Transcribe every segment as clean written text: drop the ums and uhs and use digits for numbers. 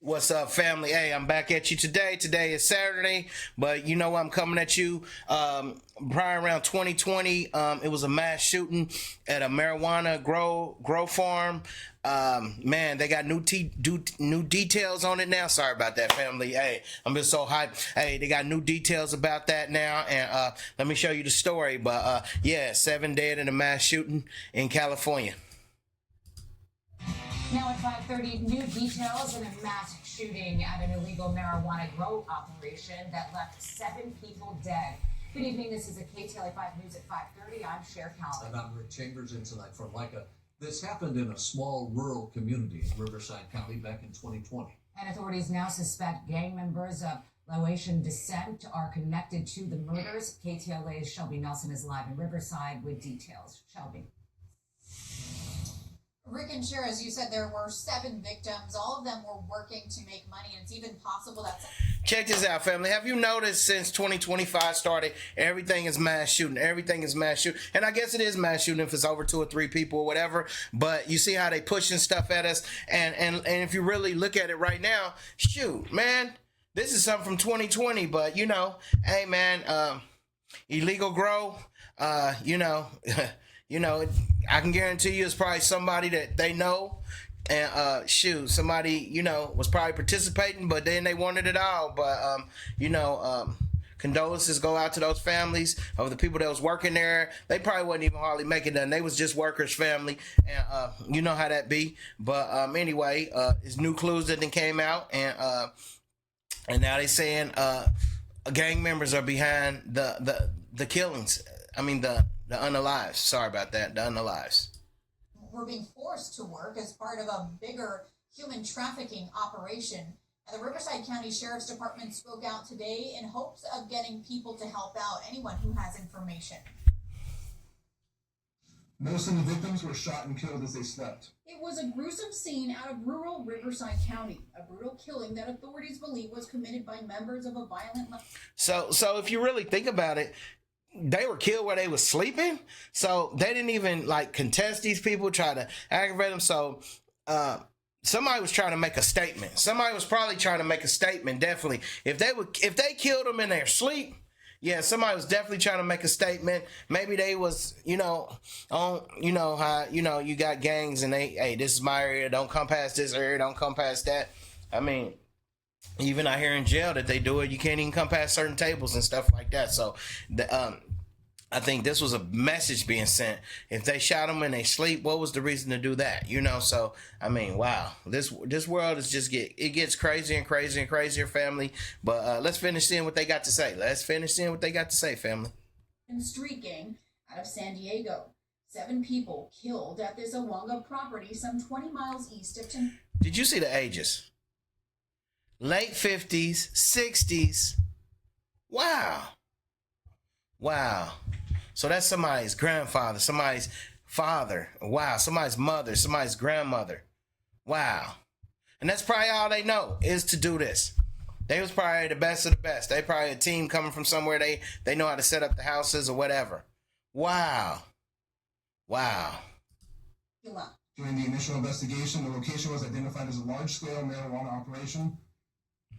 What's up, family? Hey, I'm back at you today. Today is Saturday, but you know I'm coming at you. Prior around 2020, it was a mass shooting at a marijuana grow farm. Man, they got new details on it now. Sorry about that, family. Hey, I'm just so hyped. Hey, they got new details about that now, and let me show you the story. But yeah, 7 dead in a mass shooting in California. Now at 5:30, new details in a mass shooting at an illegal marijuana grow operation that left 7 people dead. Good evening. This is a KTLA 5 News at 5:30. I'm Cher Calvin. And I'm Rick Chambers in tonight for Micah. This happened in a small rural community in Riverside County back in 2020. And authorities now suspect gang members of Laotian descent are connected to the murders. KTLA's Shelby Nelson is live in Riverside with details. Shelby. Rick and Cher, as you said, there were 7 victims. All of them were working to make money, and it's even possible that... Check this out, family. Have you noticed since 2025 started, everything is mass shooting. Everything is mass shooting. And I guess it is mass shooting if it's over 2 or 3 people or whatever. But you see how they pushing stuff at us. And if you really look at it right now, shoot, man, this is something from 2020. But, you know, hey, man, illegal grow, you know... You know, I can guarantee you it's probably somebody that they know, and shoot, somebody, you know, was probably participating, but then they wanted it all. But you know, condolences go out to those families of the people that was working there. They probably wasn't even hardly making nothing. They was just workers' family, and you know how that be. But anyway, it's new clues that then came out, and now they saying gang members are behind the killings. I mean the unalives. Sorry about that. The unalives. We're being forced to work as part of a bigger human trafficking operation. The Riverside County Sheriff's Department spoke out today in hopes of getting people to help out anyone who has information. Most of the victims were shot and killed as they slept. It was a gruesome scene out of rural Riverside County, a brutal killing that authorities believe was committed by members of a violent... So if you really think about it, they were killed where they was sleeping, so they didn't even like contest these people, try to aggravate them. So somebody was trying to make a statement. Somebody was probably trying to make a statement. Definitely, if they killed them in their sleep, yeah, somebody was definitely trying to make a statement. Maybe they was, you know, on, you know how, you know, you got gangs and they, hey, this is my area, don't come past this area, don't come past that. I mean, even out here in jail that they do it, you can't even come past certain tables and stuff like that. So I think this was a message being sent. If they shot them in their sleep, what was the reason to do that? You know, so I mean, wow, this world is just it gets crazier and crazier and crazier, family. But let's finish seeing what they got to say. Let's finish seeing what they got to say, family. Street gang out of San Diego. 7 people killed at this Awanga property some 20 miles east of... Did you see the ages? Late 50s, 60s. Wow. So that's somebody's grandfather, somebody's father. Wow. Somebody's mother, somebody's grandmother. Wow. And that's probably all they know is to do this. They was probably the best of the best. They probably a team coming from somewhere they know how to set up the houses or whatever. Wow. During the initial investigation, the location was identified as a large-scale marijuana operation.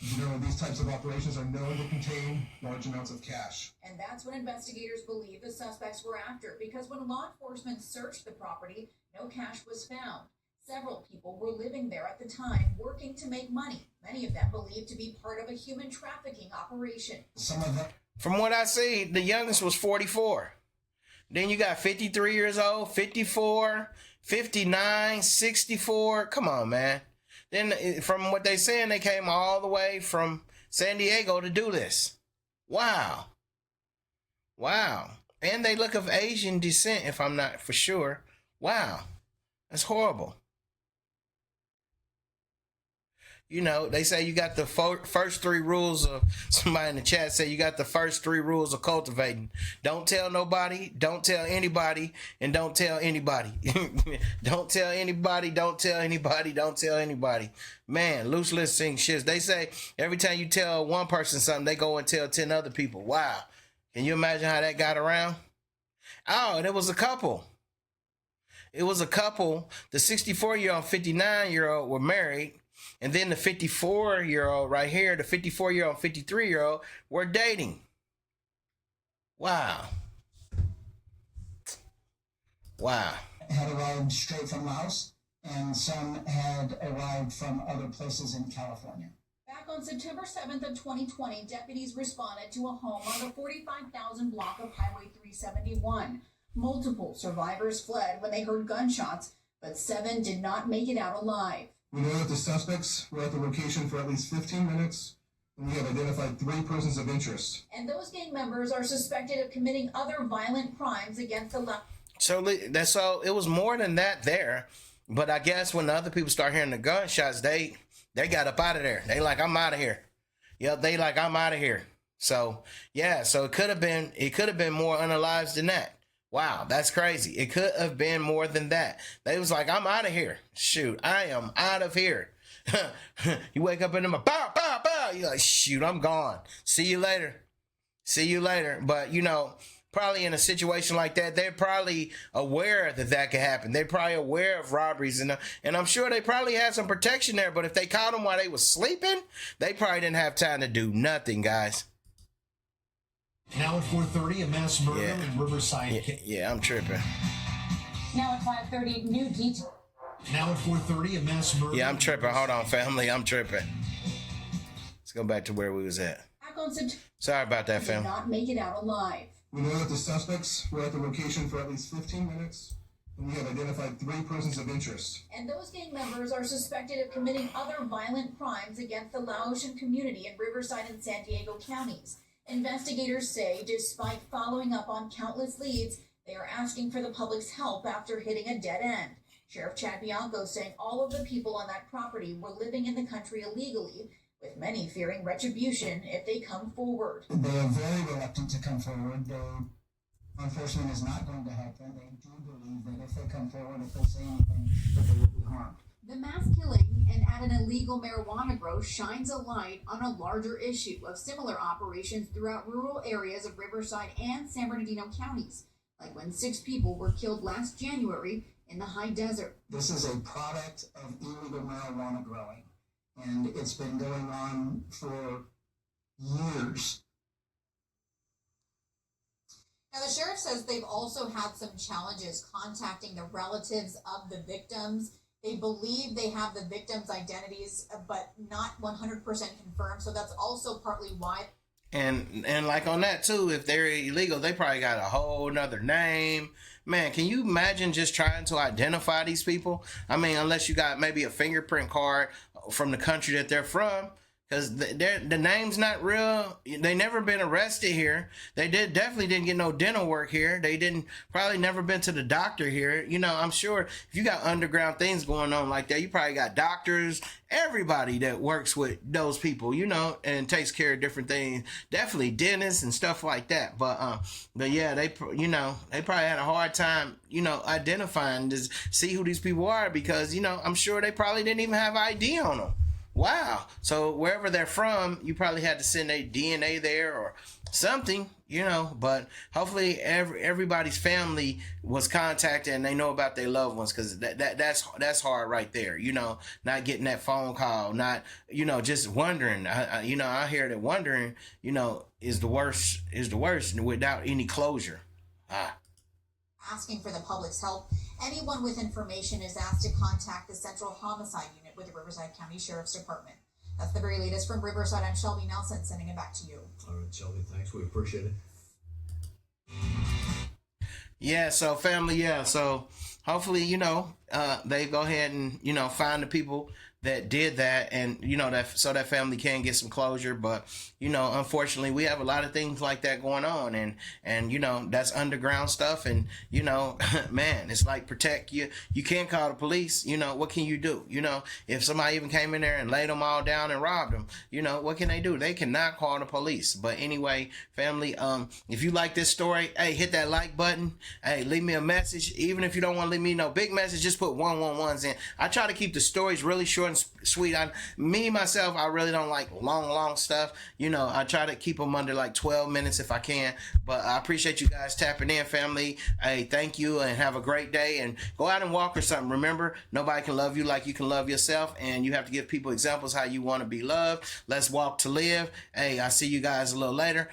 Generally, these types of operations are known to contain large amounts of cash. And that's what investigators believe the suspects were after, because when law enforcement searched the property, no cash was found. Several people were living there at the time, working to make money. Many of them believed to be part of a human trafficking operation. Some of them... From what I see, the youngest was 44. Then you got 53 years old, 54, 59, 64. Come on, man. Then from what they saying, they came all the way from San Diego to do this. Wow. And they look of Asian descent, if I'm not for sure. Wow. That's horrible. You know, they say you got the first 3 rules of, somebody in the chat say you got the first 3 rules of cultivating. Don't tell nobody, don't tell anybody, and don't tell anybody. Don't tell anybody, don't tell anybody, don't tell anybody. Man, loose listening shit. They say every time you tell one person something, they go and tell 10 other people. Wow. Can you imagine how that got around? Oh, and it was a couple. The 64-year-old and 59-year-old were married. And then the 54-year-old right here, the 54-year-old, 53-year-old, were dating. Wow. Wow. Had arrived straight from Laos, and some had arrived from other places in California. Back on September 7th of 2020, deputies responded to a home on the 45,000 block of Highway 371. Multiple survivors fled when they heard gunshots, but 7 did not make it out alive. We know that the suspects were at the location for at least 15 minutes, and we have identified 3 persons of interest. And those gang members are suspected of committing other violent crimes against the left. So it was more than that there. But I guess when the other people start hearing the gunshots, they got up out of there. They like, I'm out of here. Yeah, they like, I'm out of here. So yeah, so it could have been more unalives than that. Wow, that's crazy. It could have been more than that. They was like, I'm out of here. Shoot, I am out of here. You wake up in the morning, bow, bow, bow. You're like, shoot, I'm gone. See you later. See you later. But, you know, probably in a situation like that, they're probably aware that could happen. They're probably aware of robberies. And I'm sure they probably had some protection there. But if they caught them while they was sleeping, they probably didn't have time to do nothing, guys. Now at 4:30, a mass murder in Riverside. Yeah, I'm tripping. Now at 5:30, new details. Now at 4:30, a mass murder. Yeah, I'm tripping. Hold on, family. I'm tripping. Let's go back to where we was at. Sorry about that, Did family. not make it out alive. We know that the suspects were at the location for at least 15 minutes, and we have identified 3 persons of interest. And those gang members are suspected of committing other violent crimes against the Laotian community in Riverside and San Diego counties. Investigators say, despite following up on countless leads, they are asking for the public's help after hitting a dead end. Sheriff Chad Bianco saying all of the people on that property were living in the country illegally, with many fearing retribution if they come forward. They are very reluctant to come forward. Enforcement is not going to help them. They do believe that if they come forward, if they say anything, that they will be harmed. The mass killing and at an illegal marijuana grow shines a light on a larger issue of similar operations throughout rural areas of Riverside and San Bernardino counties, like when 6 people were killed last January in the high desert. This is a product of illegal marijuana growing, and it's been going on for years. Now, the sheriff says they've also had some challenges contacting the relatives of the victims. They believe they have the victims' identities, but not 100% confirmed. So that's also partly why. And like on that too, if they're illegal, they probably got a whole nother name. Man, can you imagine just trying to identify these people? I mean, unless you got maybe a fingerprint card from the country that they're from. Because the name's not real. They never been arrested here. They definitely didn't get no dental work here. They probably never been to the doctor here. You know, I'm sure if you got underground things going on like that, you probably got doctors, everybody that works with those people, you know, and takes care of different things. Definitely dentists and stuff like that. But yeah, they probably had a hard time, you know, identifying to see who these people are because, you know, I'm sure they probably didn't even have ID on them. Wow. So wherever they're from, you probably had to send a DNA there or something, you know, but hopefully everybody's family was contacted and they know about their loved ones because that's hard right there, you know, not getting that phone call, not, you know, just wondering. I hear that wondering, you know, is the worst without any closure. Asking for the public's help. Anyone with information is asked to contact the Central Homicide Unit with the Riverside County Sheriff's Department. That's the very latest from Riverside. I'm Shelby Nelson, sending it back to you. All right, Shelby, thanks. We appreciate it. Yeah, so family, yeah. So hopefully, you know, they go ahead and, you know, find the people that did that and, you know, so that family can get some closure. But, you know, unfortunately, we have a lot of things like that going on and you know, that's underground stuff. And, you know, man, it's like protect you. You can't call the police. You know, what can you do? You know, if somebody even came in there and laid them all down and robbed them, you know, what can they do? They cannot call the police. But anyway, family, if you like this story, hey, hit that like button. Hey, leave me a message. Even if you don't want to leave me no big message, just put 111s in. I try to keep the stories really short and sweet. Myself, I really don't like long stuff. You know, I try to keep them under like 12 minutes if I can. But I appreciate you guys tapping in, family. Hey, thank you, and have a great day. And go out and walk or something. Remember, nobody can love you like you can love yourself, and you have to give people examples how you want to be loved. Let's walk to live. Hey, I see you guys a little later.